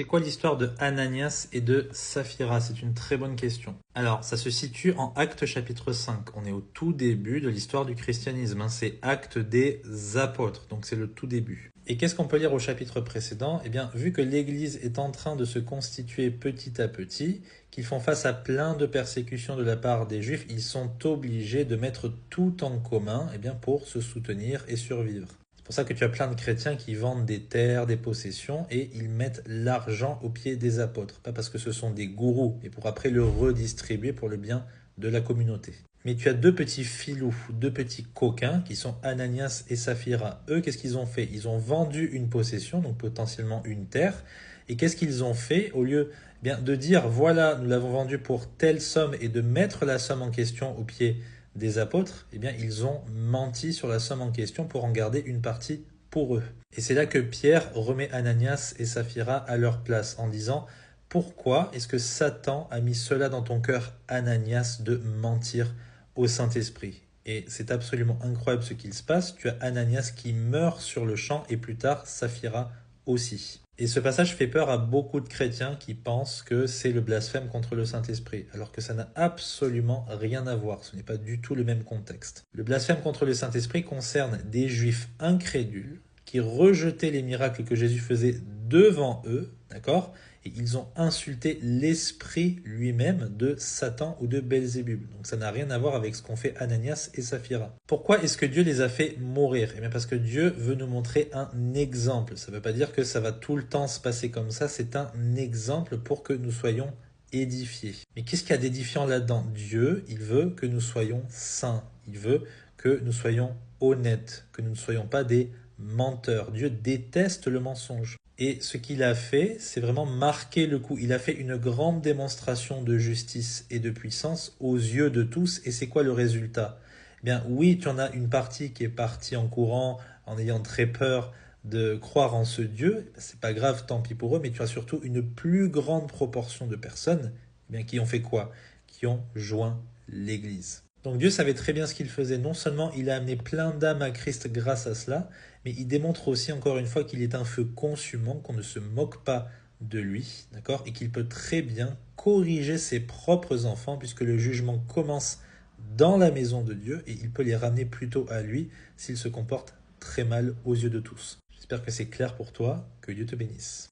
C'est quoi l'histoire de Ananias et de Saphira? C'est une très bonne question. Alors, ça se situe en Actes chapitre 5. On est au tout début de l'histoire du christianisme. C'est Actes des apôtres, donc c'est le tout début. Et qu'est-ce qu'on peut lire au chapitre précédent? Eh bien, vu que l'Église est en train de se constituer petit à petit, qu'ils font face à plein de persécutions de la part des Juifs, ils sont obligés de mettre tout en commun pour se soutenir et survivre. C'est pour ça que tu as plein de chrétiens qui vendent des terres, des possessions, et ils mettent l'argent aux pieds des apôtres. Pas parce que ce sont des gourous, mais pour après le redistribuer pour le bien de la communauté. Mais tu as deux petits filous, deux petits coquins qui sont Ananias et Saphira. Eux, qu'est-ce qu'ils ont fait? Ils ont vendu une possession, donc potentiellement une terre. Et qu'est-ce qu'ils ont fait? Au lieu de dire, voilà, nous l'avons vendu pour telle somme et de mettre la somme en question aux pieds des apôtres, ils ont menti sur la somme en question pour en garder une partie pour eux. Et c'est là que Pierre remet Ananias et Saphira à leur place en disant: pourquoi est-ce que Satan a mis cela dans ton cœur, Ananias, de mentir au Saint-Esprit? Et c'est absolument incroyable ce qu'il se passe. Tu as Ananias qui meurt sur le champ et plus tard Saphira aussi. Et ce passage fait peur à beaucoup de chrétiens qui pensent que c'est le blasphème contre le Saint-Esprit, alors que ça n'a absolument rien à voir, ce n'est pas du tout le même contexte. Le blasphème contre le Saint-Esprit concerne des Juifs incrédules qui rejetaient les miracles que Jésus faisait devant eux, d'accord? Et ils ont insulté l'esprit lui-même de Satan ou de Belzébub. Donc ça n'a rien à voir avec ce qu'ont fait Ananias et Saphira. Pourquoi est-ce que Dieu les a fait mourir? Eh bien parce que Dieu veut nous montrer un exemple. Ça ne veut pas dire que ça va tout le temps se passer comme ça, c'est un exemple pour que nous soyons édifiés. Mais qu'est-ce qu'il y a d'édifiant là-dedans? Dieu, il veut que nous soyons saints. Il veut que nous soyons honnêtes, que nous ne soyons pas des menteurs. Dieu déteste le mensonge. Et ce qu'il a fait, c'est vraiment marquer le coup. Il a fait une grande démonstration de justice et de puissance aux yeux de tous. Et c'est quoi le résultat? Eh bien, oui, tu en as une partie qui est partie en courant, en ayant très peur de croire en ce Dieu. C'est pas grave, tant pis pour eux. Mais tu as surtout une plus grande proportion de personnes qui ont fait quoi? Qui ont joint l'Église. Donc Dieu savait très bien ce qu'il faisait. Non seulement il a amené plein d'âmes à Christ grâce à cela, mais il démontre aussi encore une fois qu'il est un feu consumant, qu'on ne se moque pas de lui, d'accord, et qu'il peut très bien corriger ses propres enfants, puisque le jugement commence dans la maison de Dieu, et il peut les ramener plutôt à lui s'ils se comportent très mal aux yeux de tous. J'espère que c'est clair pour toi, que Dieu te bénisse.